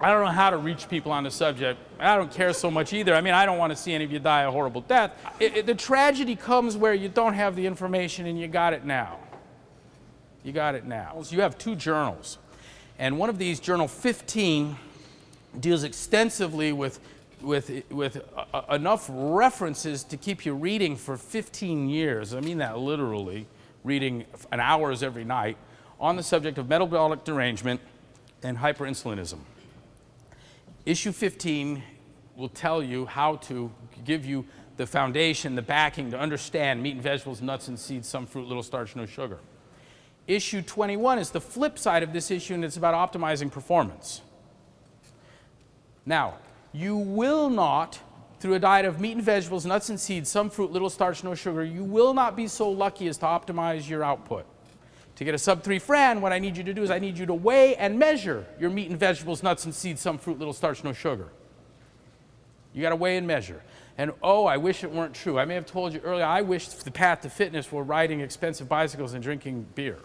I don't know how to reach people on the subject. I don't care so much either. I mean, I don't want to see any of you die a horrible death. The tragedy comes where you don't have the information and you got it now. You got it now. So you have two journals. And one of these, Journal 15, deals extensively with enough references to keep you reading for 15 years. I mean that literally, reading an hours every night on the subject of metabolic derangement and hyperinsulinism. Issue 15 will tell you how to give you the foundation, the backing to understand meat and vegetables, nuts and seeds, some fruit, little starch, no sugar. Issue 21 is the flip side of this issue, and it's about optimizing performance. Now, you will not, through a diet of meat and vegetables, nuts and seeds, some fruit, little starch, no sugar, you will not be so lucky as to optimize your output. To get a sub-3 Fran, what I need you to do is I need you to weigh and measure your meat and vegetables, nuts and seeds, some fruit, little starch, no sugar. You got to weigh and measure. And oh, I wish it weren't true. I may have told you earlier, I wish the path to fitness were riding expensive bicycles and drinking beer.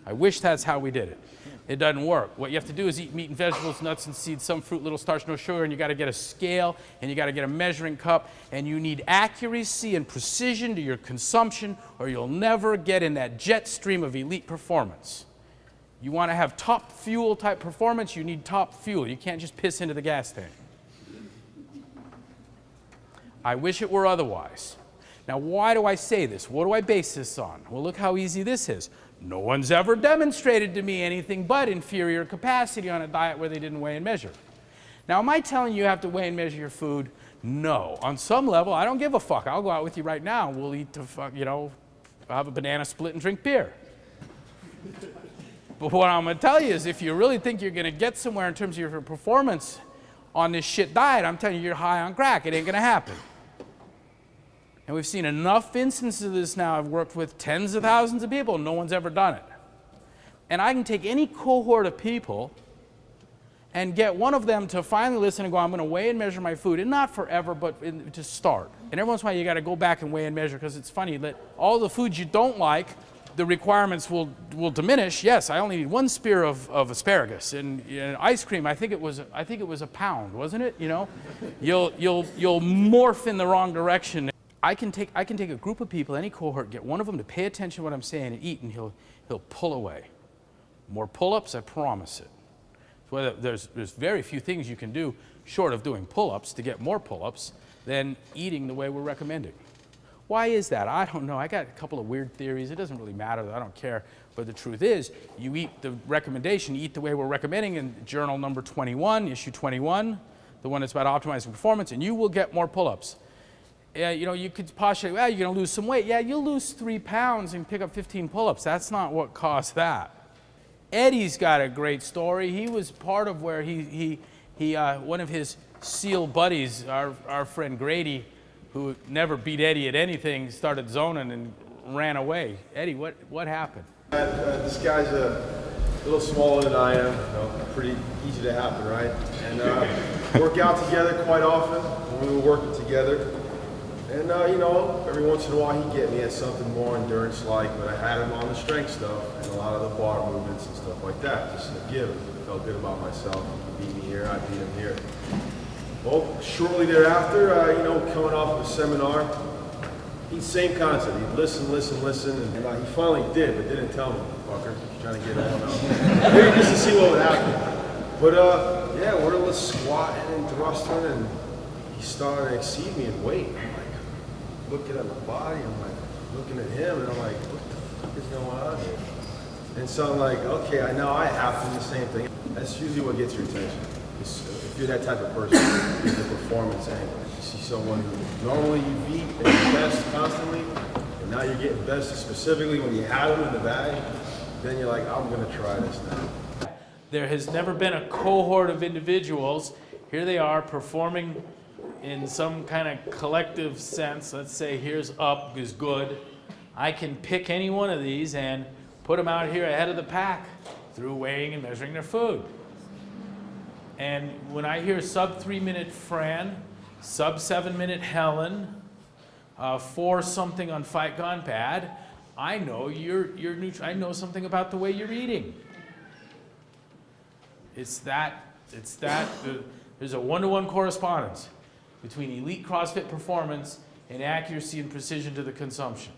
I wish that's how we did it. It doesn't work. What you have to do is eat meat and vegetables, nuts and seeds, some fruit, little starch, no sugar, and you got to get a scale, and you got to get a measuring cup, and you need accuracy and precision to your consumption, or you'll never get in that jet stream of elite performance. You want to have top fuel type performance, you need top fuel. You can't just piss into the gas tank. I wish it were otherwise. Now, why do I say this? What do I base this on? Well, look how easy this is. No one's ever demonstrated to me anything but inferior capacity on a diet where they didn't weigh and measure. Now, am I telling you have to weigh and measure your food? No. On some level, I don't give a fuck. I'll go out with you right now. We'll eat I'll have a banana split and drink beer. But what I'm going to tell you is if you really think you're going to get somewhere in terms of your performance on this shit diet, I'm telling you, you're high on crack. It ain't going to happen. And we've seen enough instances of this now. I've worked with tens of thousands of people, and no one's ever done it. And I can take any cohort of people and get one of them to finally listen and go, I'm going to weigh and measure my food. And not forever, but to start. And every once in a while, you got to go back and weigh and measure, because it's funny that all the foods you don't like, the requirements will diminish. Yes, I only need one spear of asparagus. And ice cream, I think it was a pound, wasn't it? You know, you'll morph in the wrong direction. I can take a group of people, any cohort, get one of them to pay attention to what I'm saying and eat, and he'll pull away. More pull-ups, I promise it. So there's very few things you can do short of doing pull-ups to get more pull-ups than eating the way we're recommending. Why is that? I don't know. I got a couple of weird theories. It doesn't really matter. I don't care. But the truth is, you eat the recommendation, you eat the way we're recommending in journal number 21, issue 21, the one that's about optimizing performance, and you will get more pull-ups. You could postulate, well, you're going to lose some weight. Yeah, you'll lose 3 pounds and pick up 15 pull-ups. That's not what caused that. Eddie's got a great story. He was part of where one of his SEAL buddies, our friend Grady, who never beat Eddie at anything, started zoning and ran away. Eddie, what happened? This guy's a little smaller than I am, pretty easy to happen, right? And work out together quite often when we were working together. And every once in a while he'd get me at something more endurance-like, but I had him on the strength stuff and a lot of the bar movements and stuff like that, just to give him. Felt good about myself. He beat me here, I beat him here. Well, shortly thereafter, coming off of a seminar, same concept. He'd listen, and he finally did, but didn't tell me, fucker. He's trying to get on out. Maybe just to see what would happen. But we're squatting and thrusting, and he started to exceed me in weight. I'm like, looking at my body, I'm like, looking at him, and I'm like, what the fuck is going on here? And so I'm like, okay, I know I have to do the same thing. That's usually what gets your attention. If you're that type of person, the performance angle. You see someone who normally you beat and you best constantly, and now you're getting best specifically when you had them in the bag, then you're like, I'm gonna try this now. There has never been a cohort of individuals, here they are performing in some kind of collective sense. Let's say here's up is good. I can pick any one of these and put them out here ahead of the pack through weighing and measuring their food. And when I hear sub 3-minute Fran, sub 7-minute Helen, 4 something on Fight Gone Bad, I know I know something about the way you're eating. It's that It's that, there's a one-to-one correspondence between elite CrossFit performance and accuracy and precision to the consumption.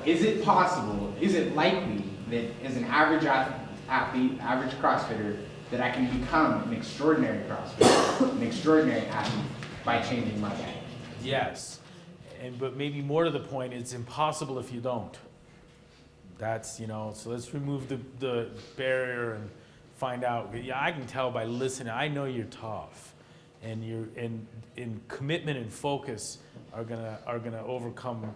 Is it possible, is it likely that as an average athlete, average CrossFitter, that I can become an extraordinary CrossFitter, an extraordinary athlete by changing my diet? Yes, but maybe more to the point, it's impossible if you don't. That's, so let's remove the barrier and find out. Yeah, I can tell by listening. I know you're tough, and in commitment and focus are gonna overcome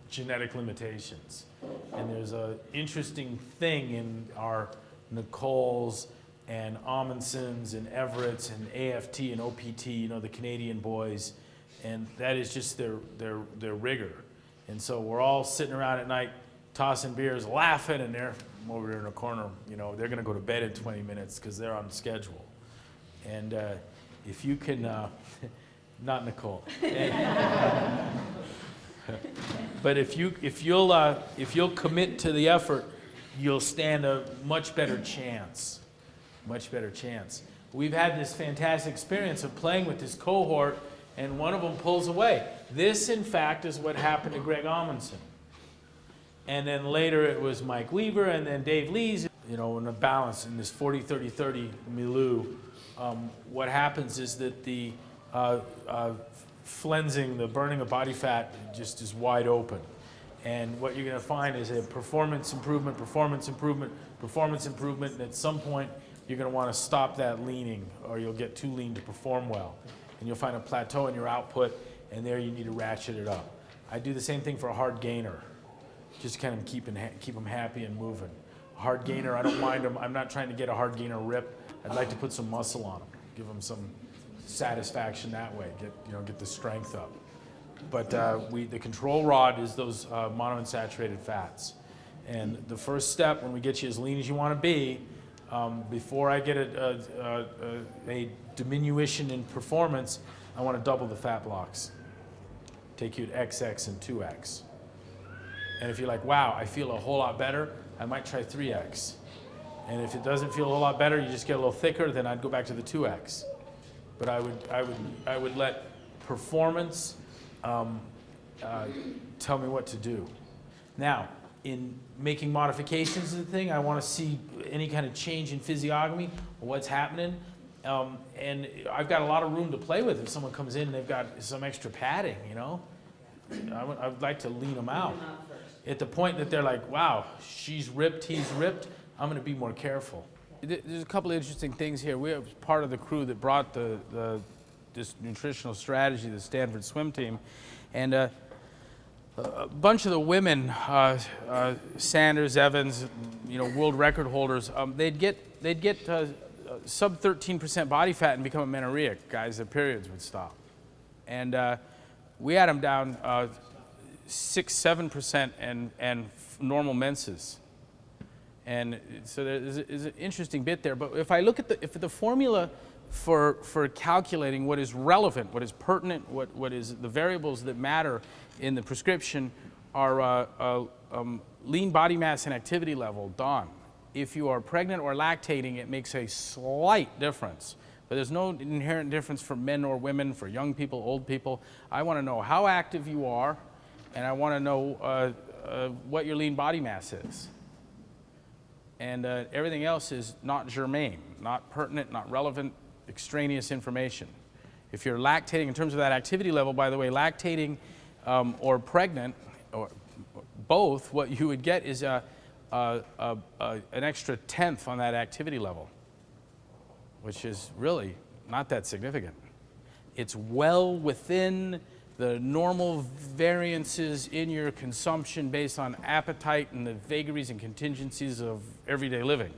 genetic limitations. And there's an interesting thing in our Nicoles and Amundsons and Everetts and AFT and OPT, the Canadian boys, and that is just their rigor. And so we're all sitting around at night tossing beers, laughing, and they're over there in a corner, they're gonna go to bed in 20 minutes because they're on schedule. And if you can, not Nicole. But if you'll commit to the effort, you'll stand a much better chance. Much better chance. We've had this fantastic experience of playing with this cohort, and one of them pulls away. This, in fact, is what happened to Greg Amundsen. And then later it was Mike Weaver, and then Dave Lees. In a balance in this 40-30-30 milieu, what happens is that the flensing, the burning of body fat just is wide open. And what you're going to find is a performance improvement, and at some point you're going to want to stop that leaning, or you'll get too lean to perform well. And you'll find a plateau in your output, and there you need to ratchet it up. I do the same thing for a hard gainer. Just kind of keep them happy and moving. A hard gainer, I don't mind them. I'm not trying to get a hard gainer rip. I'd like to put some muscle on them, give them some satisfaction that way, get the strength up. But the control rod is those monounsaturated fats. And the first step, when we get you as lean as you want to be, before I get a diminution in performance, I want to double the fat blocks. Take you to XX and 2X. And if you're like, wow, I feel a whole lot better, I might try 3X. And if it doesn't feel a whole lot better, you just get a little thicker, then I'd go back to the 2X. But I would let performance tell me what to do. Now, in making modifications to the thing, I want to see any kind of change in physiognomy or what's happening. And I've got a lot of room to play with. If someone comes in and they've got some extra padding, I would like to lean them out. At the point that they're like, wow, she's ripped, he's ripped, I'm going to be more careful. There's a couple of interesting things here. We are part of the crew that brought this nutritional strategy, the Stanford swim team, and a bunch of the women, Sanders, Evans, world record holders, they'd get sub 13% body fat and become amenorrheic. Guys, their periods would stop, and we had them down 6-7% and normal menses. And so there's an interesting bit there. But if I look at the formula for calculating what is relevant, what is pertinent, what is the variables that matter in the prescription are lean body mass and activity level, done. If you are pregnant or lactating, it makes a slight difference. But there's no inherent difference for men or women, for young people, old people. I want to know how active you are, and I want to know what your lean body mass is. And everything else is not germane, not pertinent, not relevant, extraneous information. If you're lactating, in terms of that activity level, by the way, lactating or pregnant, or both, what you would get is an extra 1/10 on that activity level, which is really not that significant. It's well within the normal variances in your consumption based on appetite and the vagaries and contingencies of everyday living,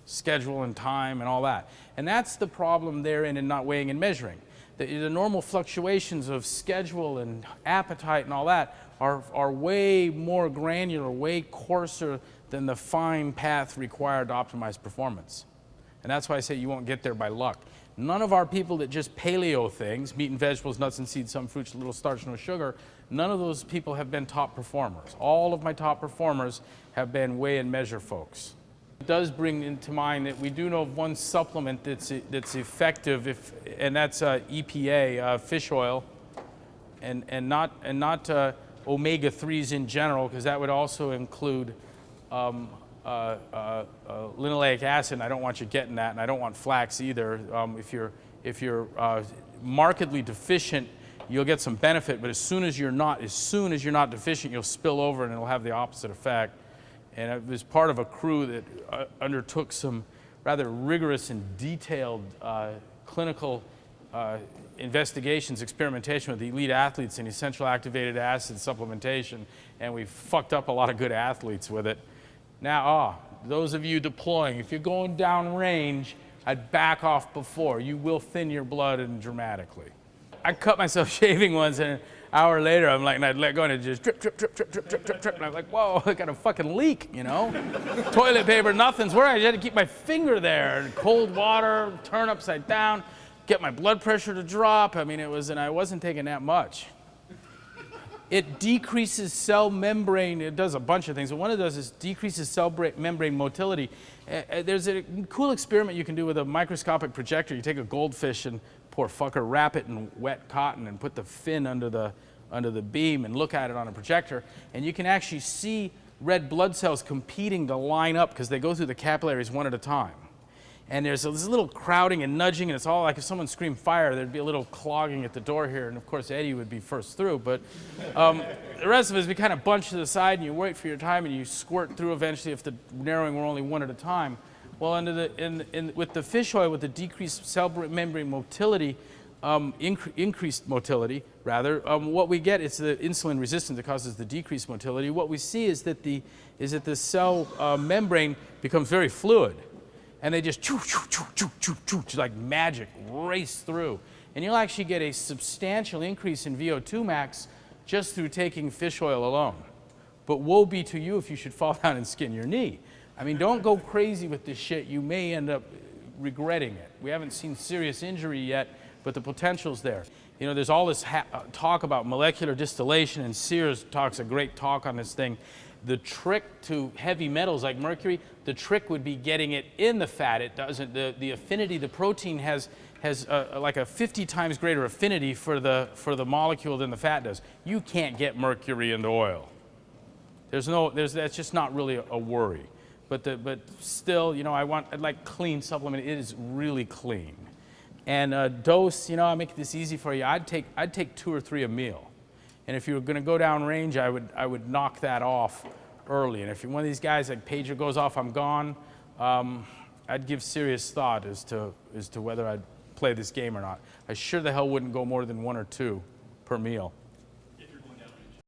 schedule and time and all that. And that's the problem therein in not weighing and measuring. The normal fluctuations of schedule and appetite and all that are way more granular, way coarser than the fine path required to optimize performance. And that's why I say you won't get there by luck. None of our people that just paleo things, meat and vegetables, nuts and seeds, some fruits, a little starch, no sugar, none of those people have been top performers. All of my top performers have been weigh and measure folks. It does bring into mind that we do know of one supplement that's effective, and that's EPA, fish oil, and not omega-3s in general, because that would also include linoleic acid. And I don't want you getting that, and I don't want flax either. If you're markedly deficient, you'll get some benefit, but as soon as you're not deficient, you'll spill over and it'll have the opposite effect. And I was part of a crew that undertook some rather rigorous and detailed clinical investigations, experimentation with elite athletes in essential activated acid supplementation, and we fucked up a lot of good athletes with it. Now, those of you deploying, if you're going down range, I'd back off before. You will thin your blood and dramatically. I cut myself shaving once, and an hour later, I'm like, and I'd let go, and it just drip, drip, drip, drip, drip, drip, drip, drip, and I'm like, whoa, I got a fucking leak, you know? Toilet paper, nothing's where I had to keep my finger there, and cold water, turn upside down, get my blood pressure to drop. I mean, and I wasn't taking that much. It decreases cell membrane. It does a bunch of things, but one of those is decreases cell membrane motility. There's a cool experiment you can do with a microscopic projector. You take a goldfish and poor fucker, wrap it in wet cotton and put the fin under the beam and look at it on a projector, and you can actually see red blood cells competing to line up because they go through the capillaries one at a time. And there's this little crowding and nudging, and it's all like if someone screamed fire, there'd be a little clogging at the door here, and of course Eddie would be first through, but the rest of us, we kind of bunch to the side, and you wait for your time, and you squirt through eventually if the narrowing were only one at a time. Well, with the fish oil, with the decreased cell membrane motility, increased motility, rather, what we get is the insulin resistance that causes the decreased motility. What we see is that the cell membrane becomes very fluid. And they just choo, choo, choo, choo, choo, choo, just like magic, race through. And you'll actually get a substantial increase in VO2 max just through taking fish oil alone. But woe be to you if you should fall down and skin your knee. I mean, don't go crazy with this shit. You may end up regretting it. We haven't seen serious injury yet, but the potential's there. You know, there's all this talk about molecular distillation, and Sears talks a great talk on this thing. The trick to heavy metals like mercury, the trick would be getting it in the fat. It doesn't, the affinity, the protein has like a 50 times greater affinity for the molecule than the fat does. You can't get mercury into oil. That's just not really a worry. But still, you know, I'd like clean supplement. It is really clean. And dose, you know, I'll make this easy for you. I'd take 2 or 3 a meal. And if you were going to go down range, I would knock that off early. And if you're one of these guys like pager goes off, I'm gone, I'd give serious thought as to whether I'd play this game or not. I sure the hell wouldn't go more than 1 or 2 per meal.